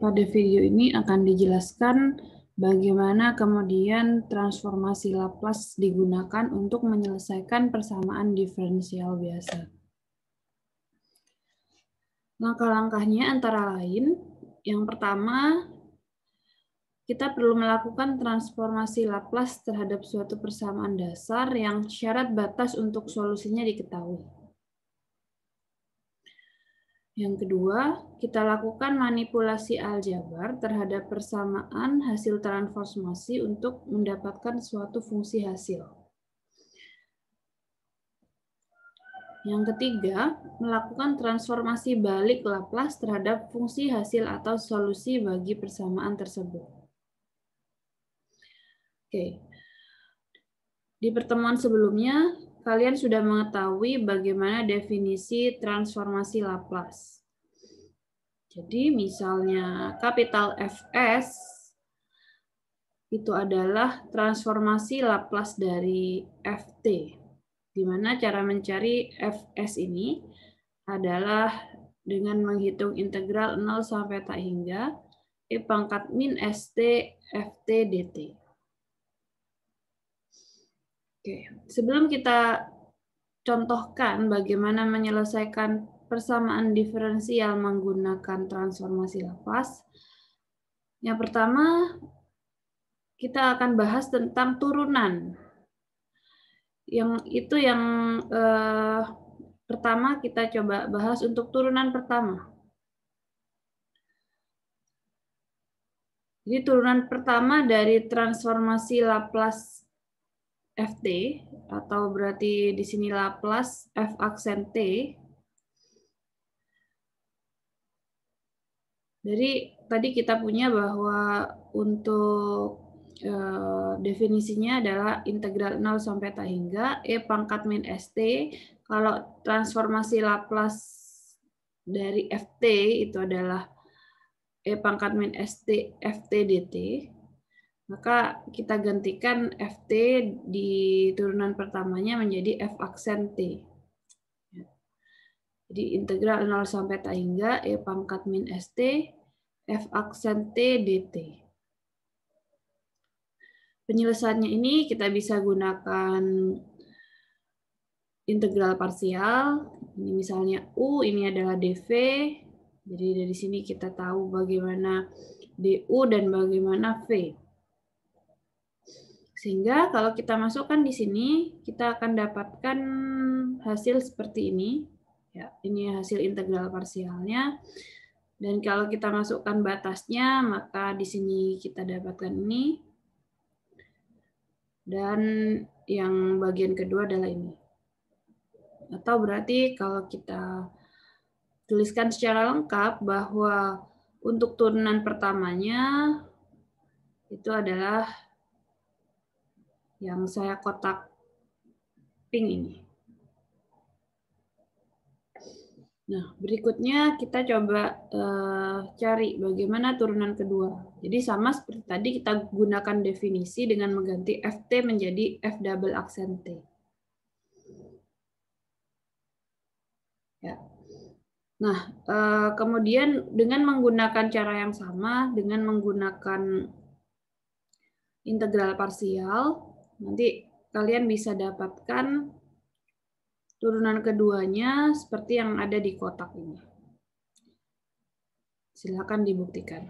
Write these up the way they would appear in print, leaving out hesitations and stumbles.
Pada video ini akan dijelaskan bagaimana kemudian transformasi Laplace digunakan untuk menyelesaikan persamaan diferensial biasa. Langkah-langkahnya antara lain, yang pertama, kita perlu melakukan transformasi Laplace terhadap suatu persamaan dasar yang syarat batas untuk solusinya diketahui. Yang kedua, kita lakukan manipulasi aljabar terhadap persamaan hasil transformasi untuk mendapatkan suatu fungsi hasil. Yang ketiga, melakukan transformasi balik Laplace terhadap fungsi hasil atau solusi bagi persamaan tersebut. Oke. Di pertemuan sebelumnya, kalian sudah mengetahui bagaimana definisi transformasi Laplace. Jadi misalnya kapital Fs itu adalah transformasi Laplace dari Ft, di mana cara mencari Fs ini adalah dengan menghitung integral 0 sampai tak hingga e pangkat min st Ft dt. Oke, sebelum kita contohkan bagaimana menyelesaikan persamaan diferensial menggunakan transformasi Laplace, yang pertama kita akan bahas tentang turunan. Yang pertama kita coba bahas untuk turunan pertama. Jadi turunan pertama dari transformasi Laplace Ft, atau berarti di sini Laplace F aksen T. Jadi tadi kita punya bahwa untuk definisinya adalah integral 0 sampai tak hingga e pangkat min st. Kalau transformasi Laplace dari Ft itu adalah e pangkat min st Ft dt. Maka kita gantikan Ft di turunan pertamanya menjadi F aksen T. Jadi integral 0 sampai tak hingga E pangkat min St F aksen T dt. Penyelesaiannya ini kita bisa gunakan integral parsial. Ini misalnya U, ini adalah dV. Jadi dari sini kita tahu bagaimana du dan bagaimana V. Sehingga kalau kita masukkan di sini, kita akan dapatkan hasil seperti ini. Ya, ini hasil integral parsialnya. Dan kalau kita masukkan batasnya, maka di sini kita dapatkan ini. Dan yang bagian kedua adalah ini. Atau berarti kalau kita tuliskan secara lengkap bahwa untuk turunan pertamanya itu adalah yang saya kotak pink ini. Nah, berikutnya kita coba cari bagaimana turunan kedua. Jadi sama seperti tadi kita gunakan definisi dengan mengganti Ft menjadi F double aksen T. Ya. Nah, kemudian dengan menggunakan cara yang sama, dengan menggunakan integral parsial, nanti kalian bisa dapatkan turunan keduanya seperti yang ada di kotak ini. Silakan dibuktikan.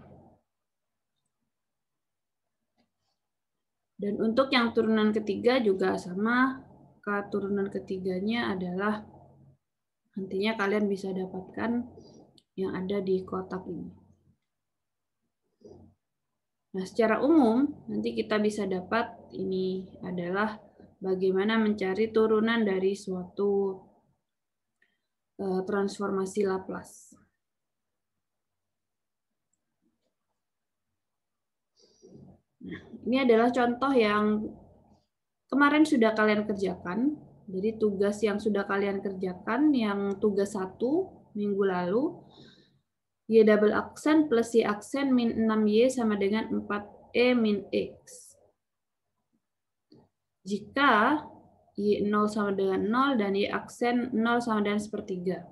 Dan untuk yang turunan ketiga juga sama, turunan ketiganya adalah nantinya kalian bisa dapatkan yang ada di kotak ini. Nah, secara umum nanti kita bisa dapat ini adalah bagaimana mencari turunan dari suatu transformasi Laplace. Nah, ini adalah contoh yang kemarin sudah kalian kerjakan. Jadi tugas yang sudah kalian kerjakan, yang tugas 1 minggu lalu, Y double aksen plus Y aksen min 6Y sama dengan 4E min X. Jika Y0 sama dengan 0 dan Y aksen 0 sama dengan sepertiga.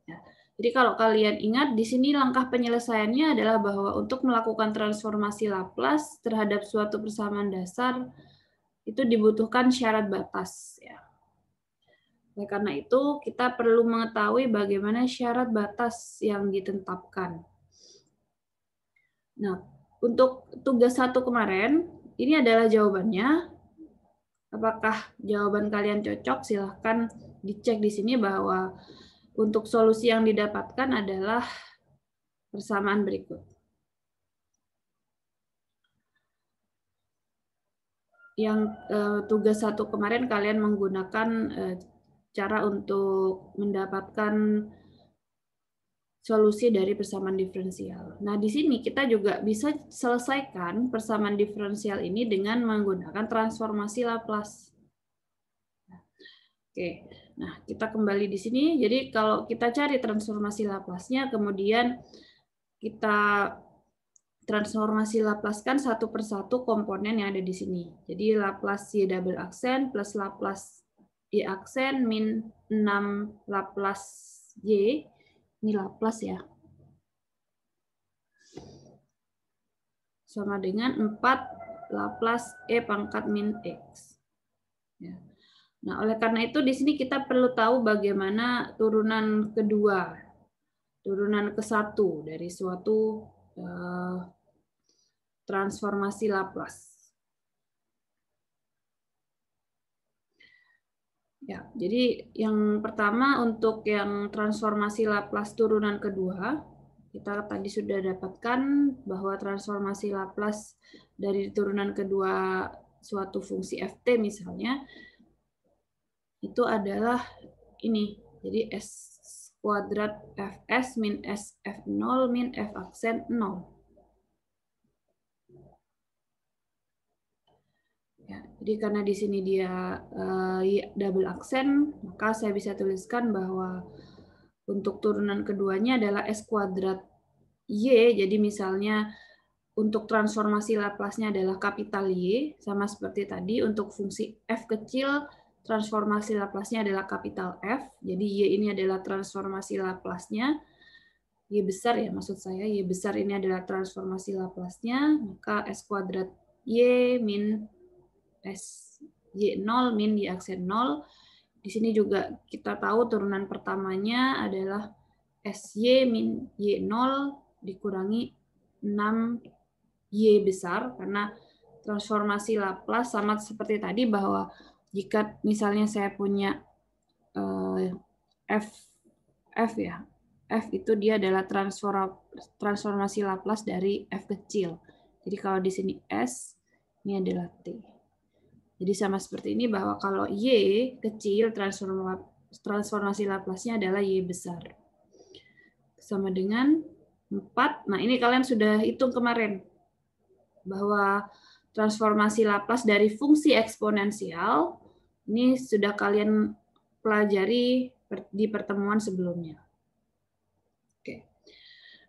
Ya. Jadi kalau kalian ingat, di sini langkah penyelesaiannya adalah bahwa untuk melakukan transformasi Laplace terhadap suatu persamaan dasar, itu dibutuhkan syarat batas. Ya. Oleh karena itu, kita perlu mengetahui bagaimana syarat batas yang ditetapkan. Nah, untuk tugas 1 kemarin, ini adalah jawabannya. Apakah jawaban kalian cocok? Silahkan dicek di sini bahwa untuk solusi yang didapatkan adalah persamaan berikut. Yang tugas 1 kemarin kalian menggunakan cara untuk mendapatkan solusi dari persamaan diferensial. Nah, di sini kita juga bisa selesaikan persamaan diferensial ini dengan menggunakan transformasi Laplace. Oke, nah kita kembali di sini. Jadi kalau kita cari transformasi Laplace-nya, kemudian kita transformasi Laplace kan satu persatu komponen yang ada di sini. Jadi Laplace Y double aksen plus Laplace Y aksen min 6 Laplace Y. Ini Laplace ya. Sama dengan 4 Laplace E pangkat min X. Ya. Nah, oleh karena itu di sini kita perlu tahu bagaimana turunan kedua, turunan ke-1 dari suatu transformasi Laplace. Ya, jadi yang pertama untuk yang transformasi Laplace turunan kedua, kita tadi sudah dapatkan bahwa transformasi Laplace dari turunan kedua suatu fungsi ft misalnya, itu adalah ini. Jadi S kuadrat Fs min S F0 min F aksen 0. Ya, jadi karena di sini dia double aksen, maka saya bisa tuliskan bahwa untuk turunan keduanya adalah S kuadrat Y. Jadi misalnya untuk transformasi Laplace-nya adalah kapital Y, sama seperti tadi untuk fungsi F kecil, transformasi Laplace-nya adalah kapital F. Jadi Y ini adalah transformasi Laplace-nya. Y besar ya, maksud saya Y besar ini adalah transformasi Laplace-nya, maka S kuadrat Y min S Y0 min Y aksen 0. Di sini juga kita tahu turunan pertamanya adalah SY min Y0 dikurangi 6 Y besar, karena transformasi Laplace sama seperti tadi bahwa jika misalnya saya punya F ya, F itu dia adalah transformasi Laplace dari F kecil. Jadi kalau di sini S, ini adalah T. Jadi sama seperti ini bahwa kalau Y kecil, transformasi Laplace-nya adalah Y besar. Sama dengan 4. Nah, ini kalian sudah hitung kemarin. Bahwa transformasi Laplace dari fungsi eksponensial, ini sudah kalian pelajari di pertemuan sebelumnya. Oke.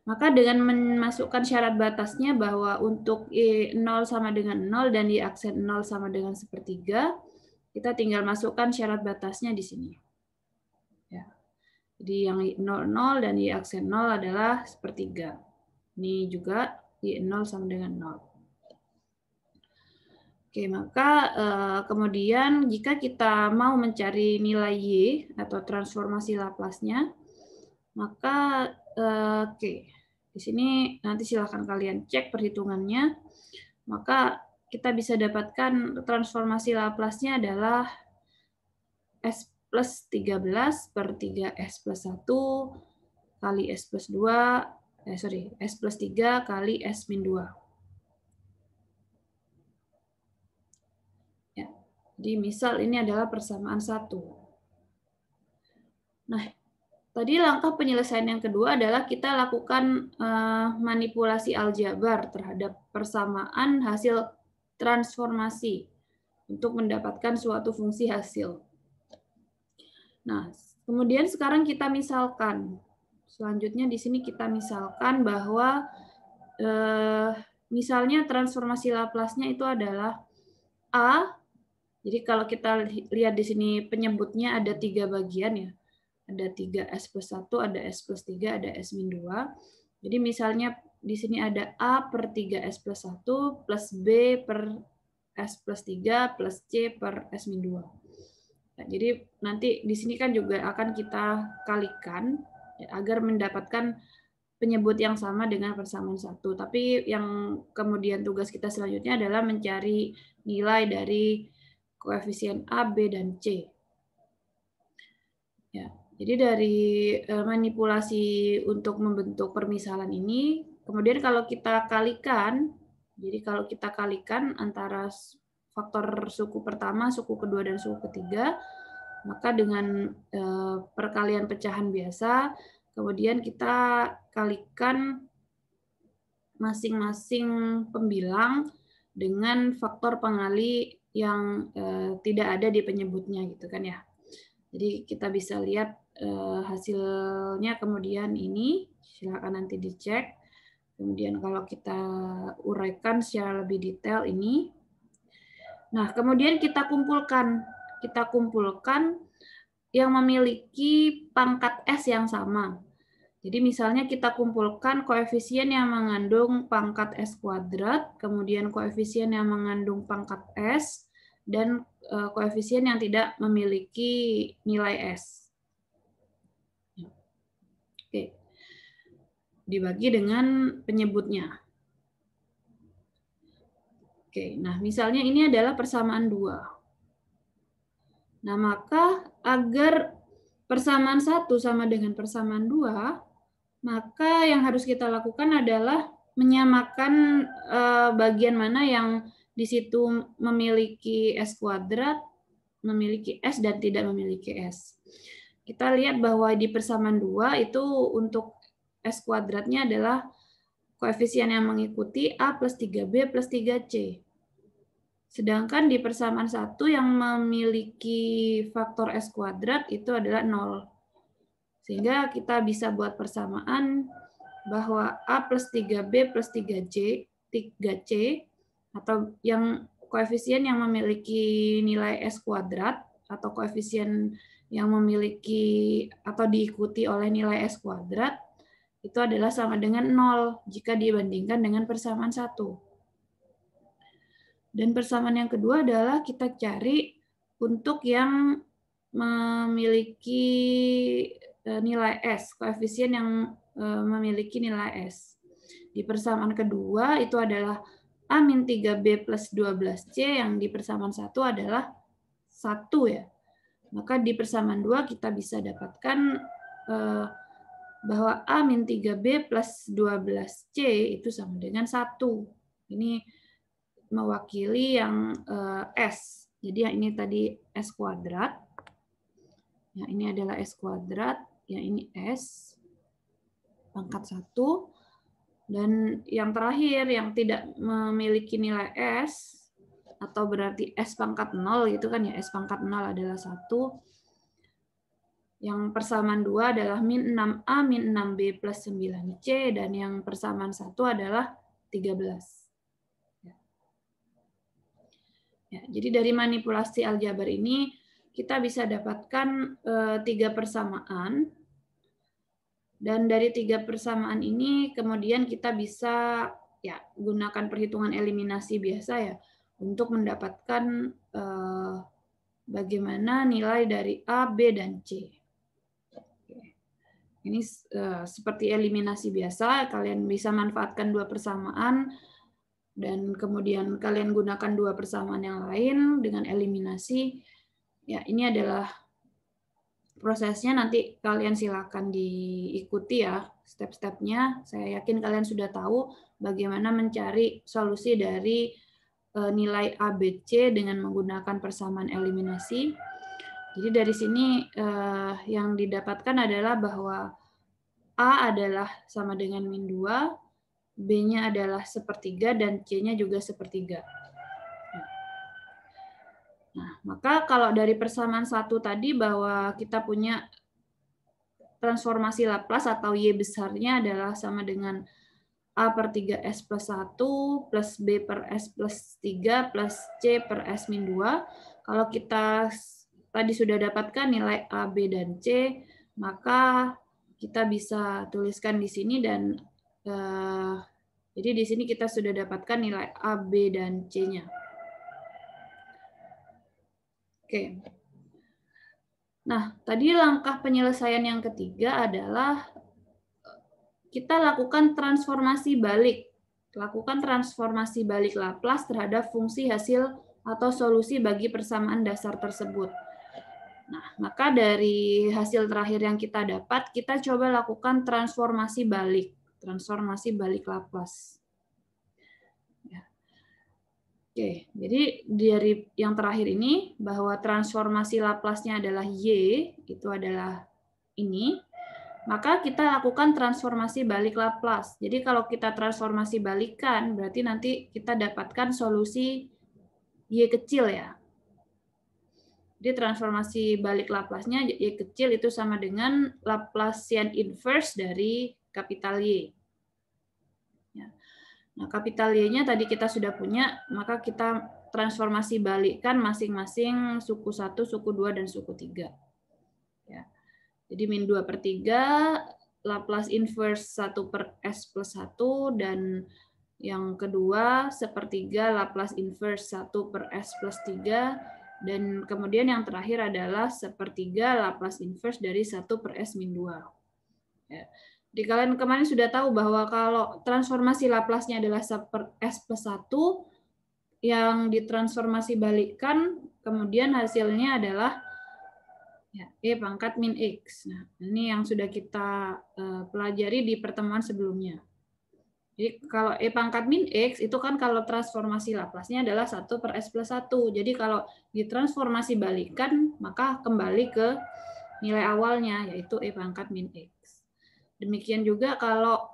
Maka dengan memasukkan syarat batasnya bahwa untuk Y0 sama dengan 0 dan Y aksen 0 sama dengan sepertiga, kita tinggal masukkan syarat batasnya di sini. Ya. Jadi yang Y0, 0 dan Y aksen 0 adalah sepertiga. Ini juga Y0 sama dengan 0. Oke, maka kemudian jika kita mau mencari nilai Y atau transformasi Laplace-nya, maka oke. Di sini nanti silakan kalian cek perhitungannya. Maka kita bisa dapatkan transformasi Laplace-nya adalah S plus 13 per 3S plus 1 kali S plus 2, S plus 3 kali S min 2. Ya, jadi misal ini adalah persamaan 1. Nah, tadi langkah penyelesaian yang kedua adalah kita lakukan manipulasi aljabar terhadap persamaan hasil transformasi untuk mendapatkan suatu fungsi hasil. Nah, kemudian sekarang kita misalkan. Selanjutnya di sini kita misalkan bahwa misalnya transformasi Laplace-nya itu adalah A. Jadi kalau kita lihat di sini penyebutnya ada 3 bagian ya. ada 3S plus 1, ada S plus 3, ada S min 2. Jadi misalnya di sini ada A per 3S plus 1 plus B per S plus 3 plus C per S min 2. Nah, jadi nanti di sini kan juga akan kita kalikan ya, agar mendapatkan penyebut yang sama dengan persamaan 1. Tapi yang kemudian tugas kita selanjutnya adalah mencari nilai dari koefisien A, B, dan C. Ya, jadi dari manipulasi untuk membentuk permisalan ini, kemudian kalau kita kalikan, jadi kalau kita kalikan antara faktor suku pertama, suku kedua, dan suku ketiga, maka dengan perkalian pecahan biasa, kemudian kita kalikan masing-masing pembilang dengan faktor pengali yang tidak ada di penyebutnya gitu kan ya. Jadi kita bisa lihat hasilnya kemudian ini, silakan nanti dicek. Kemudian kalau kita uraikan secara lebih detail ini. Nah, kemudian kita kumpulkan yang memiliki pangkat S yang sama. Jadi misalnya kita kumpulkan koefisien yang mengandung pangkat S kuadrat, kemudian koefisien yang mengandung pangkat S, dan koefisien yang tidak memiliki nilai S. Oke. Dibagi dengan penyebutnya. Oke, nah misalnya ini adalah persamaan 2. Nah, maka agar persamaan 1 sama dengan persamaan 2, maka yang harus kita lakukan adalah menyamakan bagian mana yang di situ memiliki S kuadrat, memiliki S, dan tidak memiliki S. Kita lihat bahwa di persamaan 2 itu untuk S kuadratnya adalah koefisien yang mengikuti A plus 3B plus 3C. Sedangkan di persamaan 1 yang memiliki faktor S kuadrat itu adalah 0. Sehingga kita bisa buat persamaan bahwa A plus 3B plus 3C atau yang koefisien yang memiliki nilai S kuadrat atau koefisien yang memiliki atau diikuti oleh nilai S kuadrat itu adalah sama dengan 0 jika dibandingkan dengan persamaan 1. Dan persamaan yang kedua adalah kita cari untuk yang memiliki nilai S, koefisien yang memiliki nilai S. Di persamaan kedua itu adalah A-3B plus 12C, yang di persamaan 1 adalah 1 ya. Maka di persamaan 2 kita bisa dapatkan bahwa A-3B plus 12C itu sama dengan 1. Ini mewakili yang S. Jadi ini tadi S kuadrat. Ya, ini adalah S kuadrat. Ya, ini S pangkat 1. Dan yang terakhir yang tidak memiliki nilai S atau berarti S pangkat 0 gitu kan ya, S pangkat 0 adalah 1. Yang persamaan 2 adalah min 6A min 6B plus 9C, dan yang persamaan 1 adalah 13. Ya, jadi dari manipulasi aljabar ini kita bisa dapatkan 3 persamaan. Dan dari 3 persamaan ini kemudian kita bisa ya gunakan perhitungan eliminasi biasa ya untuk mendapatkan bagaimana nilai dari A, B, dan C. Ini seperti eliminasi biasa, kalian bisa manfaatkan 2 persamaan dan kemudian kalian gunakan 2 persamaan yang lain dengan eliminasi. Ya, ini adalah prosesnya, nanti kalian silakan diikuti ya step-stepnya. Saya yakin kalian sudah tahu bagaimana mencari solusi dari nilai A, B, C dengan menggunakan persamaan eliminasi. Jadi dari sini yang didapatkan adalah bahwa A adalah sama dengan min 2, B-nya adalah sepertiga, dan C-nya juga sepertiga. Nah, maka kalau dari persamaan 1 tadi bahwa kita punya transformasi Laplace atau Y besarnya adalah sama dengan A per 3S plus 1 plus B per S plus 3 plus C per S min 2. Kalau kita tadi sudah dapatkan nilai A, B, dan C, maka kita bisa tuliskan di sini dan jadi di sini kita sudah dapatkan nilai A, B, dan C-nya. Oke. Nah, tadi langkah penyelesaian yang ketiga adalah kita lakukan transformasi balik. Lakukan transformasi balik Laplace terhadap fungsi hasil atau solusi bagi persamaan dasar tersebut. Nah, maka dari hasil terakhir yang kita dapat, kita coba lakukan transformasi balik Laplace. Ya. Oke, jadi dari yang terakhir ini, bahwa transformasi Laplace-nya adalah Y, itu adalah ini, maka kita lakukan transformasi balik Laplace. Jadi kalau kita transformasi balikan, berarti nanti kita dapatkan solusi Y kecil ya. Jadi transformasi balik Laplace-nya Y kecil itu sama dengan Laplacian inverse dari kapital Y. Ya. Nah, kapital Y-nya tadi kita sudah punya, maka kita transformasi balikkan masing-masing suku 1, suku 2, dan suku 3. Ya. Jadi min 2/3, Laplace inverse 1/s plus 1, dan yang kedua, 1/3 Laplace inverse 1/s plus 3, dan kemudian yang terakhir adalah 1/3 Laplace inverse dari 1/s min 2. Ya. Jadi kalian kemarin sudah tahu bahwa kalau transformasi Laplace-nya adalah 1/s plus 1, yang ditransformasi balikkan, kemudian hasilnya adalah ya, E pangkat min X. Nah, ini yang sudah kita pelajari di pertemuan sebelumnya. Jadi kalau E pangkat min X itu kan kalau transformasi Laplace-nya adalah 1/s plus 1. Jadi kalau ditransformasi balikan, maka kembali ke nilai awalnya, yaitu E pangkat min X. Demikian juga kalau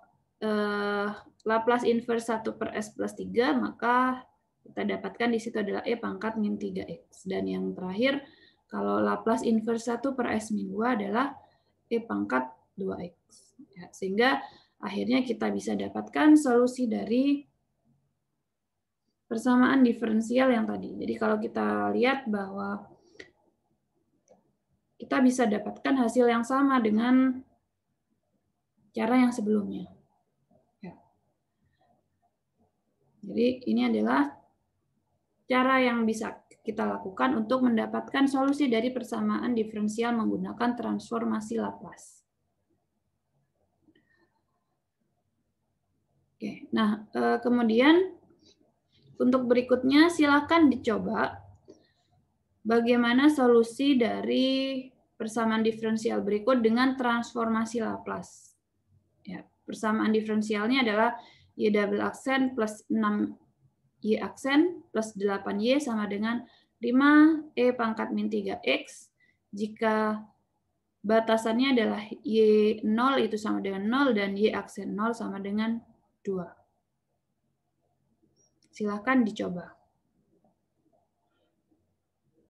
Laplace inverse 1/s plus 3, maka kita dapatkan di situ adalah E pangkat min 3X. Dan yang terakhir, kalau Laplace inverse 1/s min 2 adalah E pangkat 2X. Ya, sehingga akhirnya kita bisa dapatkan solusi dari persamaan diferensial yang tadi. Jadi kalau kita lihat bahwa kita bisa dapatkan hasil yang sama dengan cara yang sebelumnya. Ya. Jadi ini adalah cara yang bisa kita lakukan untuk mendapatkan solusi dari persamaan diferensial menggunakan transformasi Laplace. Oke, nah kemudian untuk berikutnya silakan dicoba bagaimana solusi dari persamaan diferensial berikut dengan transformasi Laplace. Ya, persamaan diferensialnya adalah Y double aksen plus 6Y aksen plus 8Y sama dengan 5E pangkat min 3X jika batasannya adalah Y0 itu sama dengan 0 dan Y aksen 0 sama dengan 2. Silakan dicoba.